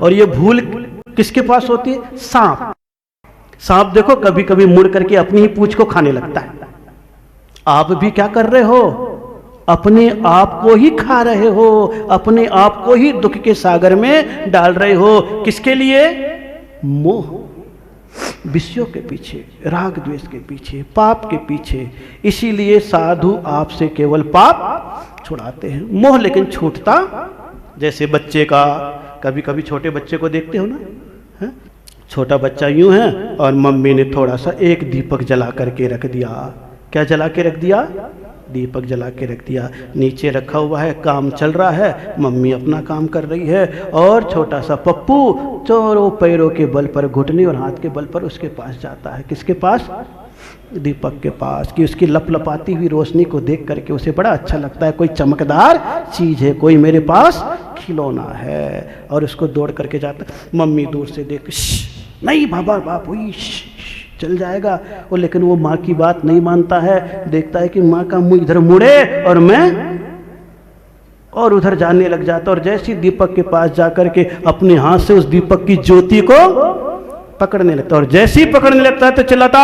और ये भूल किसके पास होती है? सांप। सांप देखो कभी कभी मुड़ करके अपनी ही पूंछ को खाने लगता है। आप भी क्या कर रहे हो? अपने आप को ही खा रहे हो, अपने आप को ही दुख के सागर में डाल रहे हो। किसके लिए? मोह, विषयों के पीछे, राग द्वेष के पीछे, पाप के पीछे। इसीलिए साधु आपसे केवल पाप छुड़ाते हैं, मोह लेकिन छूटता। जैसे बच्चे का, कभी कभी छोटे बच्चे को देखते हो ना, है? छोटा बच्चा यूं है और मम्मी ने थोड़ा सा एक दीपक जला करके रख दिया। क्या जला के रख दिया? दीपक जला के रख दिया। नीचे रखा हुआ है, काम चल रहा है, मम्मी अपना काम कर रही है और छोटा सा पप्पू चोरों पैरों के बल पर, घुटने और हाथ के बल पर उसके पास जाता है। किसके पास? दीपक के पास। कि उसकी लपलपाती हुई रोशनी को देख करके उसे बड़ा अच्छा लगता है, कोई चमकदार चीज है, कोई मेरे पास खिलौना है, और उसको दौड़ करके जाता है। मम्मी दूर से देख, नहीं बाबा बाप हुई, चल जाएगा वो, लेकिन वो माँ की बात नहीं मानता है। देखता है कि माँ का मुंह इधर मुड़े और मैं और उधर जाने लग जाता, और जैसे दीपक के पास जाकर के अपने हाथ से उस दीपक की ज्योति को पकड़ने लगता, और जैसे ही पकड़ने लगता है तो चिल्लाता,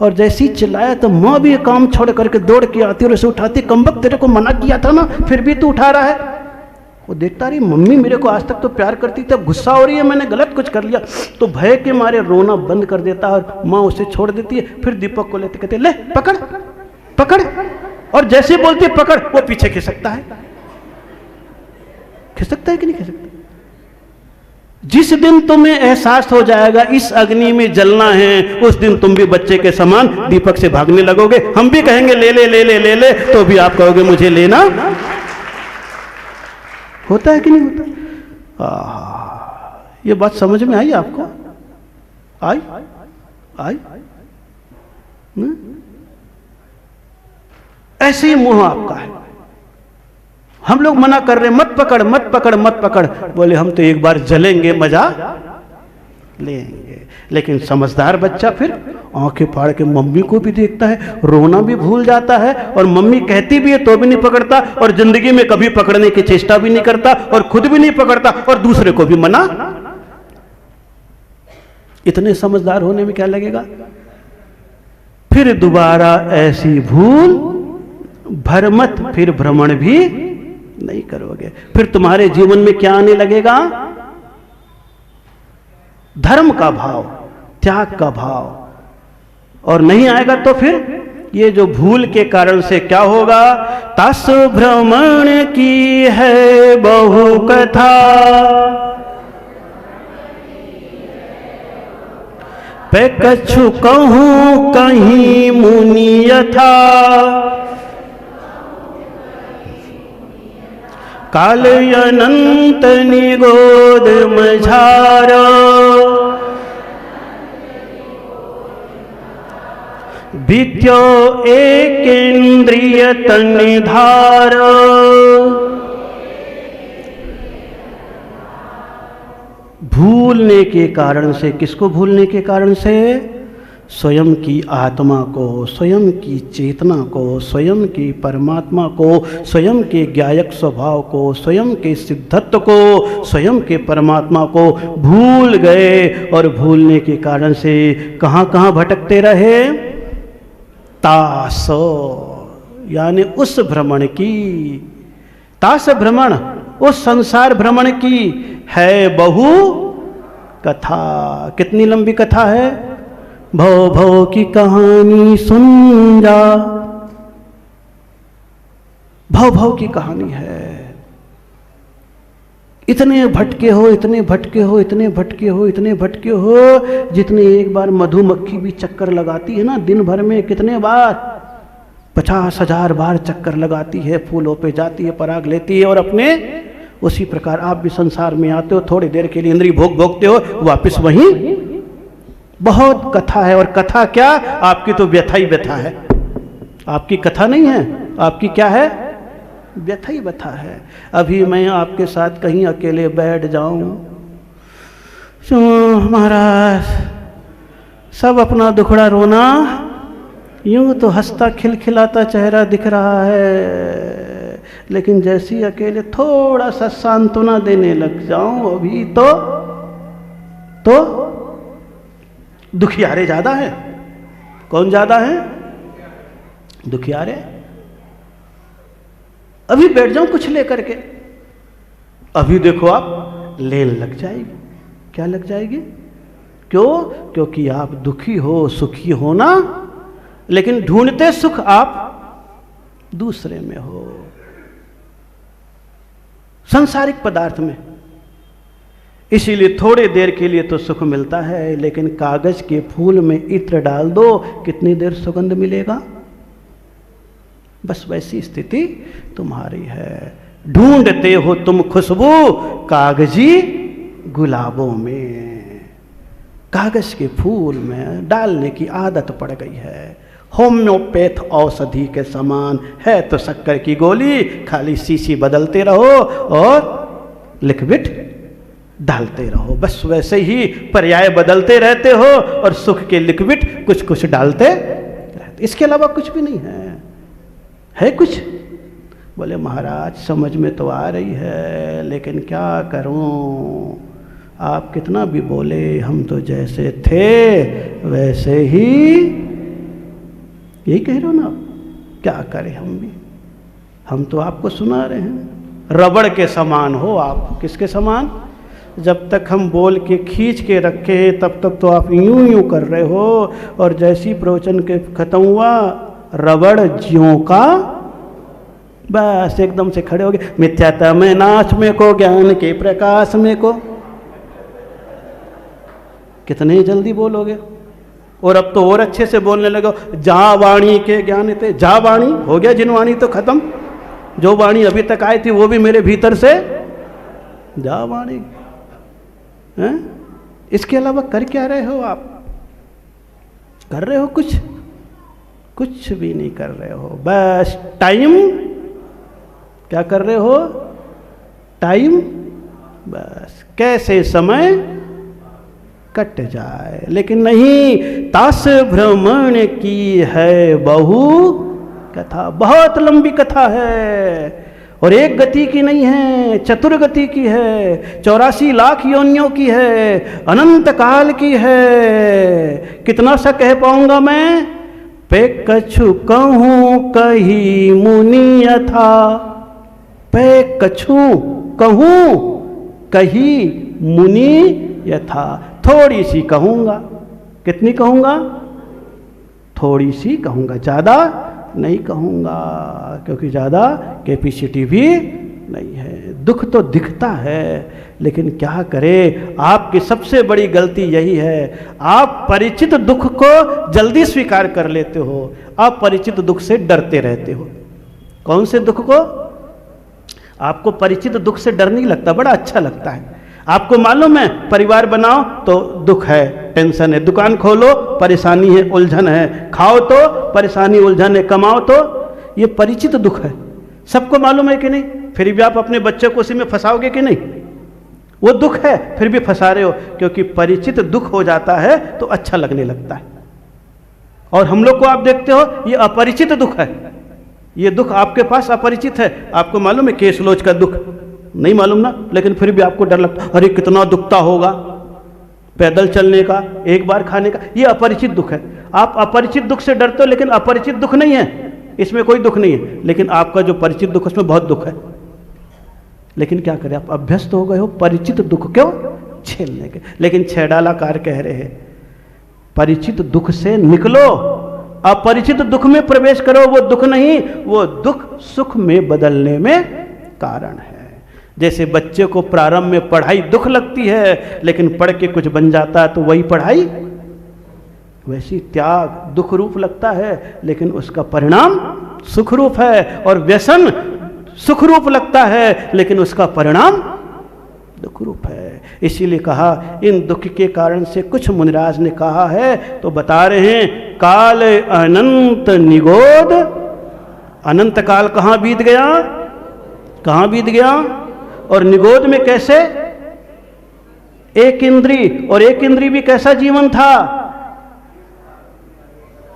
और जैसे ही चिल्लाया तो माँ भी काम छोड़ करके दौड़ के आती और उसे उठाती। कमबख्त, तेरे को मना किया था ना, फिर भी तू उठा रहा है। वो देखता रही, मम्मी मेरे को आज तक तो प्यार करती थी, अब गुस्सा हो रही है, मैंने गलत कुछ कर लिया। तो भय के मारे रोना बंद कर देता है और माँ उसे छोड़ देती है। फिर दीपक को लेते कहते, ले पकड़ पकड़, और जैसे बोलती है पकड़, वो पीछे खिसकता है। खिसकता है कि नहीं खिसकता? जिस दिन तुम्हें एहसास हो जाएगा इस अग्नि में जलना है, उस दिन तुम भी बच्चे के समान दीपक से भागने लगोगे। हम भी कहेंगे ले ले ले ले ले ले, तो भी आप कहोगे मुझे लेना। होता है कि नहीं होता? ये बात समझ में आई आपको? आई आई? ऐसे ही मोह आपका है। हम लोग मना कर रहे हैं, मत पकड़ मत पकड़ मत पकड़। बोले हम तो एक बार जलेंगे, मजा लेंगे। लेकिन समझदार बच्चा फिर आंखें फाड़ के मम्मी को भी देखता है, रोना भी भूल जाता है, और मम्मी कहती भी है तो भी नहीं पकड़ता, और जिंदगी में कभी पकड़ने की चेष्टा भी नहीं करता, और खुद भी नहीं पकड़ता, और दूसरे को भी मना। इतने समझदार होने में क्या लगेगा? फिर दोबारा ऐसी भूल भर मत, फिर भ्रमण भी नहीं करोगे। फिर तुम्हारे जीवन में क्या आने लगेगा? धर्म का भाव, त्याग का भाव। और नहीं आएगा तो फिर ये जो भूल के कारण से क्या होगा? तस भ्रमण की है बहु कथा, पे कछु कहूं कहीं मुनि यथा, काल अनंत निगोद मझारा, विद्यो एक इंद्रिय तनिधार। भूलने के कारण से, किसको भूलने के कारण से? स्वयं की आत्मा को, स्वयं की चेतना को, स्वयं की परमात्मा को, स्वयं के ज्ञायक स्वभाव को, स्वयं के सिद्धत्व को, स्वयं के परमात्मा को भूल गए। और भूलने के कारण से कहाँ कहाँ भटकते रहे? तास, यानी उस भ्रमण की, तास भ्रमण, उस संसार भ्रमण की है बहु कथा। कितनी लंबी कथा है? भव भव की कहानी सुन जा, भव भव की कहानी है। इतने भटके हो, इतने भटके हो, इतने भटके हो, इतने भटके हो, जितने एक बार मधुमक्खी भी चक्कर लगाती है ना दिन भर में, कितने बार? 50,000 बार चक्कर लगाती है, फूलों पे जाती है, पराग लेती है, और अपने उसी प्रकार आप भी संसार में आते हो, थोड़ी देर के लिए इंद्रिय भोग भोगते हो, वापस वहीं। बहुत कथा है। और कथा क्या? आपकी तो व्यथा ही व्यथा है। आपकी कथा नहीं है, आपकी क्या है? व्यथा ही व्यथा है। अभी मैं आपके साथ कहीं अकेले बैठ जाऊं, महाराज सब अपना दुखड़ा रोना, यूं तो हंसता खिलखिलाता चेहरा दिख रहा है, लेकिन जैसे ही अकेले थोड़ा सा सांत्वना देने लग जाऊं अभी तो दुखियारे ज्यादा है। कौन ज्यादा है? दुखियारे। अभी बैठ जाऊं कुछ लेकर के, अभी देखो आप लेन लग जाएगी। क्या लग जाएगी? क्यों? क्योंकि आप दुखी हो, सुखी हो ना, लेकिन ढूंढते सुख आप दूसरे में हो, सांसारिक पदार्थ में। इसीलिए थोड़े देर के लिए तो सुख मिलता है, लेकिन कागज के फूल में इत्र डाल दो, कितनी देर सुगंध मिलेगा? बस वैसी स्थिति तुम्हारी है। ढूंढते हो तुम खुशबू कागजी गुलाबों में, कागज के फूल में डालने की आदत पड़ गई है। होम्योपैथ औषधि के समान है तो शक्कर की गोली, खाली शीशी बदलते रहो और लिक्विड डालते रहो। बस वैसे ही पर्याय बदलते रहते हो और सुख के लिक्विड कुछ कुछ डालते रहते, इसके अलावा कुछ भी नहीं है कुछ? बोले महाराज समझ में तो आ रही है, लेकिन क्या करूं, आप कितना भी बोले, हम तो जैसे थे वैसे ही, यही कह रहे हो ना? क्या करें हम तो आपको सुना रहे हैं। रबड़ के समान हो आप। किसके समान? जब तक हम बोल के खींच के रखे तब तक तो आप यूं कर रहे हो, और जैसी प्रवचन के खत्म हुआ रबड़ ज्यों का बस एकदम से खड़े हो गए। मिथ्यात्व में नाश में को, ज्ञान के प्रकाश में को। कितने जल्दी बोलोगे? और अब तो और अच्छे से बोलने लगो। जा वाणी के ज्ञान थे, जा वाणी हो गया, जिन वाणी तो खत्म, जो वाणी अभी तक आई थी वो भी मेरे भीतर से जा वाणी है। इसके अलावा कर क्या रहे हो आप? कर रहे हो कुछ भी नहीं कर रहे हो। बस टाइम, क्या कर रहे हो? टाइम, बस कैसे समय कट जाए। लेकिन नहीं, तास भ्रमण की है बहु कथा, बहुत लंबी कथा है, और एक गति की नहीं है, चतुर्गति की है, 84 लाख योनियों की है, अनंत काल की है। कितना सा कह पाऊंगा मैं? पे कछु कहूं कही मुनि यथा, पे कछु कहूं कही मुनि यथा, थोड़ी सी कहूंगा। कितनी कहूंगा? थोड़ी सी कहूंगा, ज्यादा नहीं कहूंगा, क्योंकि ज्यादा कैपेसिटी भी नहीं है। दुख तो दिखता है, लेकिन क्या करें, आपकी सबसे बड़ी गलती यही है, आप परिचित दुख को जल्दी स्वीकार कर लेते हो, आप परिचित दुख से डरते रहते हो। कौन से दुख को? आपको परिचित दुख से डर नहीं लगता, बड़ा अच्छा लगता है। आपको मालूम है परिवार बनाओ तो दुख है, टेंशन है, दुकान खोलो परेशानी है, उलझन है, खाओ तो परेशानी उलझन है, कमाओ तो, ये परिचित दुख है, सबको मालूम है कि नहीं? फिर भी आप अपने बच्चे को उसी में फंसाओगे कि नहीं? वो दुख है फिर भी फंसा रहे हो, क्योंकि परिचित दुख हो जाता है तो अच्छा लगने लगता है। और हम लोग को आप देखते हो ये अपरिचित दुख है, ये दुख आपके पास अपरिचित है। आपको मालूम है केस लोच का दुख? नहीं मालूम ना, लेकिन फिर भी आपको डर लगता, अरे कितना दुखता होगा पैदल चलने का, एक बार खाने का, ये अपरिचित दुख है। आप अपरिचित दुख से डरते हो, लेकिन अपरिचित दुख नहीं है, इसमें कोई दुख नहीं है, लेकिन आपका जो परिचित दुख उसमें बहुत दुख है। लेकिन क्या करें, आप अभ्यस्त हो गए हो परिचित दुख क्यों झेलने के। लेकिन छेड़ालाकार कह रहे हैं परिचित दुख से निकलो, अपरिचित दुख में प्रवेश करो। वो दुख नहीं, वो दुख सुख में बदलने में कारण है। जैसे बच्चे को प्रारंभ में पढ़ाई दुख लगती है, लेकिन पढ़ के कुछ बन जाता है तो वही पढ़ाई, वैसी त्याग दुख रूप लगता है, लेकिन उसका परिणाम सुख रूप है। और व्यसन सुख रूप लगता है, लेकिन उसका परिणाम दुख रूप है। इसीलिए कहा इन दुख के कारण से कुछ मुनिराज ने कहा है तो बता रहे हैं, काल अनंत निगोद। अनंत काल कहां बीत गया, कहां बीत गया? और निगोद में कैसे? एक इंद्री, और एक इंद्री भी कैसा जीवन था?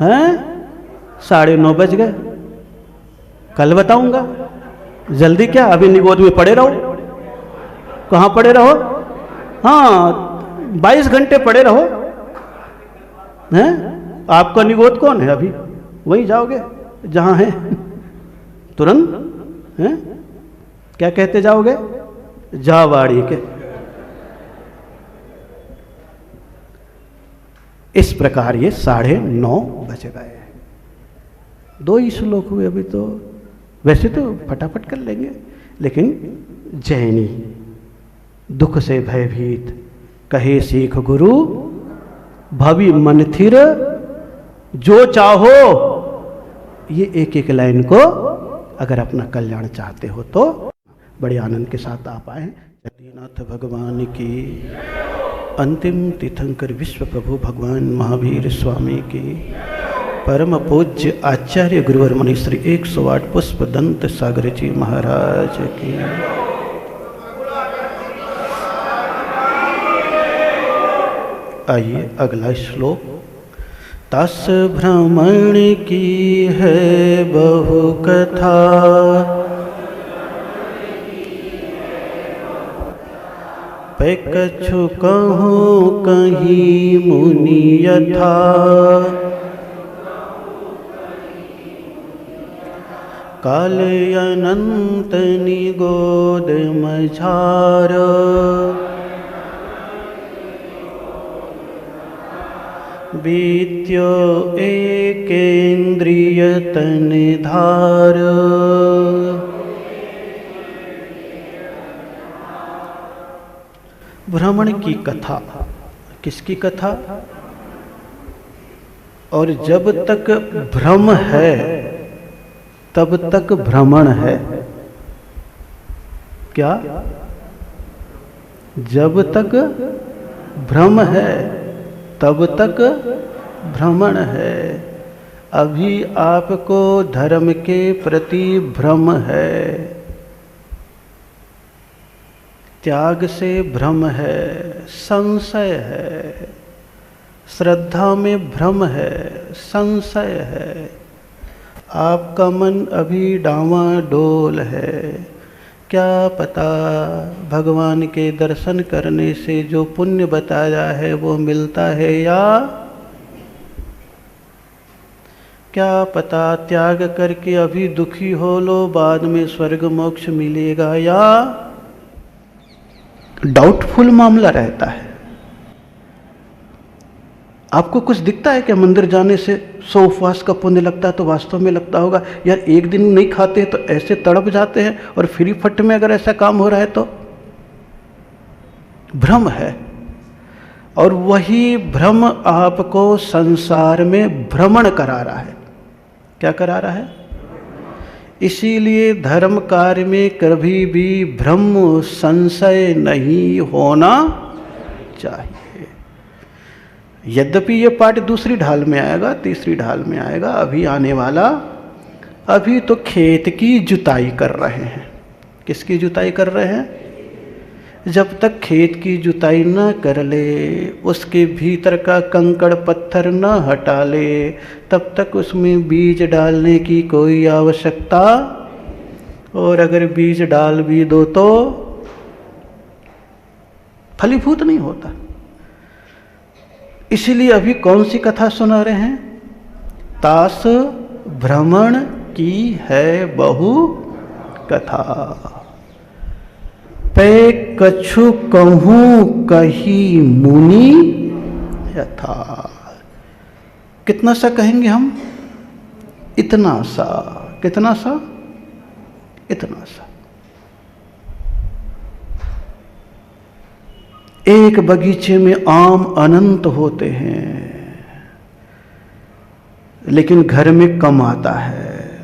हैं? 9:30 बज गए, कल बताऊंगा। जल्दी क्या, अभी निगोद में पड़े रहो। कहाँ पड़े रहो? हाँ, 22 घंटे पड़े रहो। हैं? आपका निगोद कौन है? अभी वहीं जाओगे जहां है, तुरंत। हैं? क्या कहते जाओगे? जा वाड़ी के। इस प्रकार ये 9:30 बज गए। 2 ही श्लोक हुए अभी तो, वैसे तो फटाफट कर लेंगे, लेकिन जैनी दुख से भयभीत कहे सीख गुरु, भवि मन थिर जो चाहो। ये एक एक लाइन को अगर अपना कल्याण चाहते हो तो बड़े आनंद के साथ आप आए। जगन्नाथ भगवान की, अंतिम तीर्थंकर विश्व प्रभु भगवान महावीर स्वामी की, परम पूज्य आचार्य गुरुवर मुनि श्री 108 पुष्प दंत सागर जी महाराज की। आइए अगला श्लोक। तस भ्रमण की है बहु कथा, पे कछु कहूँ कहीं मुनि यथा, काल अनंत निगोद मझार, बीत्यो एकेन्द्रिय तन धार, भ्रमण की कथा। किसकी कथा? और जब तक भ्रम है तब तक भ्रमण है। क्या? जब तक भ्रम है तब तक भ्रमण है। अभी आपको धर्म के प्रति भ्रम है, त्याग से भ्रम है, संशय है, श्रद्धा में भ्रम है, संशय है, आपका मन अभी डावाडोल है। क्या पता भगवान के दर्शन करने से जो पुण्य बताया है वो मिलता है, या क्या पता त्याग करके अभी दुखी हो लो, बाद में स्वर्ग मोक्ष मिलेगा, या डाउटफुल मामला रहता है। आपको कुछ दिखता है कि मंदिर जाने से 100 उपवास का पुण्य लगता है, तो वास्तव में लगता होगा यार एक दिन नहीं खाते तो ऐसे तड़प जाते हैं, और फ्री फट में अगर ऐसा काम हो रहा है तो भ्रम है। और वही भ्रम आपको संसार में भ्रमण करा रहा है। क्या करा रहा है? इसीलिए धर्म कार्य में कभी भी भ्रम संशय नहीं होना चाहिए। यद्यपि ये पाठ दूसरी ढाल में आएगा, तीसरी ढाल में आएगा, अभी आने वाला। अभी तो खेत की जुताई कर रहे हैं। किसकी जुताई कर रहे हैं? जब तक खेत की जुताई न कर ले, उसके भीतर का कंकड़ पत्थर न हटा ले, तब तक उसमें बीज डालने की कोई आवश्यकता। और अगर बीज डाल भी दो तो फलीभूत नहीं होता। इसीलिए अभी कौन सी कथा सुना रहे हैं? तास भ्रमण की है बहु कथा, पे कछु कहूँ कही मुनि यथा। कितना सा कहेंगे हम? इतना सा। कितना सा? इतना सा। एक बगीचे में आम अनंत होते हैं, लेकिन घर में कम आता है,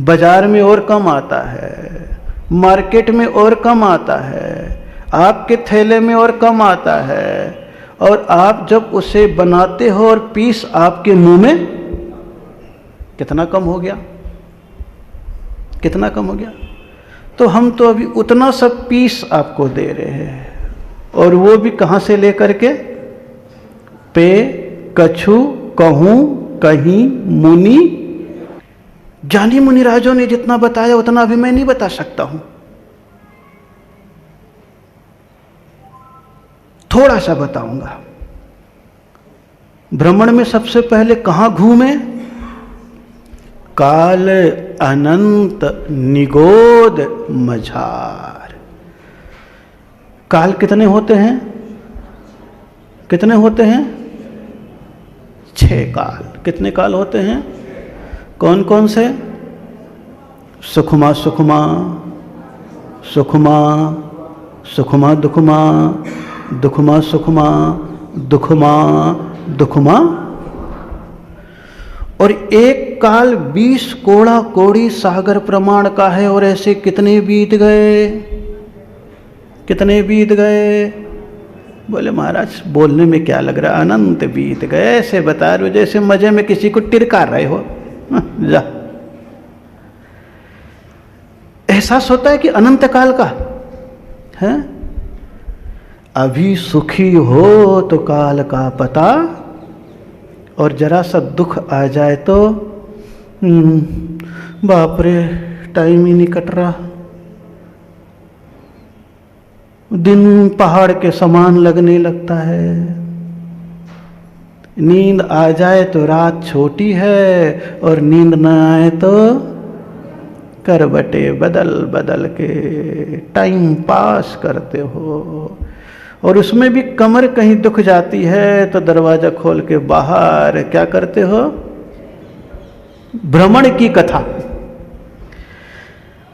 बाजार में और कम आता है, मार्केट में और कम आता है, आपके थैले में और कम आता है। और आप जब उसे बनाते हो और पीस आपके मुंह में, कितना कम हो गया? कितना कम हो गया? तो हम तो अभी उतना सब पीस आपको दे रहे हैं, और वो भी कहाँ से लेकर के? पे कछु कहूँ कहीं मुनि ज्ञानी मुनिराजों ने जितना बताया उतना अभी मैं नहीं बता सकता हूं, थोड़ा सा बताऊंगा। भ्रमण में सबसे पहले कहां घूमे? काल अनंत निगोद मझार। काल कितने होते हैं? कितने होते हैं? 6 काल। कितने काल होते हैं? कौन कौन से? सुखमा सुखमा, सुखमा सुखमा दुखमा, दुखमा सुखमा, दुखमा दुखमा। और एक काल 20 कोड़ा कोड़ी सागर प्रमाण का है। और ऐसे कितने बीत गए? कितने बीत गए? बोले महाराज बोलने में क्या लग रहा, अनंत बीत गए। ऐसे बता रहे हो जैसे मजे में किसी को टिरकार रहे हो। जा, एहसास होता है कि अनंत काल का है। अभी सुखी हो तो काल का पता, और जरा सा दुख आ जाए तो बाप रे टाइम ही नहीं कट रहा, दिन पहाड़ के समान लगने लगता है। नींद आ जाए तो रात छोटी है, और नींद न आए तो करवटे बदल बदल के टाइम पास करते हो। और उसमें भी कमर कहीं दुख जाती है तो दरवाजा खोल के बाहर क्या करते हो? भ्रमण की कथा।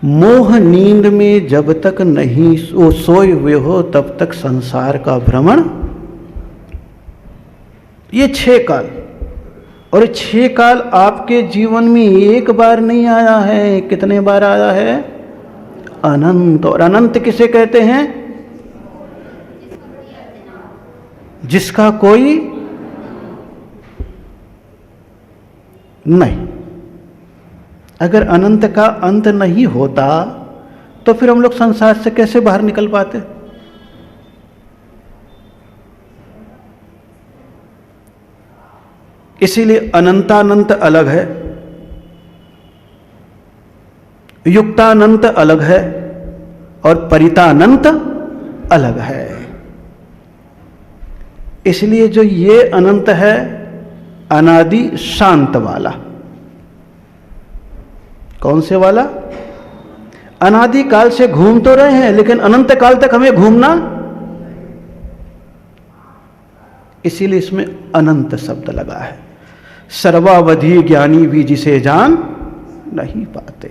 मोह नींद में जब तक नहीं सोए हुए हो तब तक संसार का भ्रमण। ये 6 काल, और 6 काल आपके जीवन में एक बार नहीं आया है। कितने बार आया है? अनंत। और अनंत किसे कहते हैं? जिसका कोई नहीं। अगर अनंत का अंत नहीं होता तो फिर हम लोग संसार से कैसे बाहर निकल पाते? इसीलिए अनंतानंत अलग है, युक्तानंत अलग है, और परितानंत अलग है। इसलिए जो ये अनंत है अनादि शांत वाला। कौन से वाला? अनादि काल से घूम तो रहे हैं लेकिन अनंत काल तक हमें घूमना, इसीलिए इसमें अनंत शब्द लगा है। सर्वावधि ज्ञानी भी जिसे जान नहीं पाते।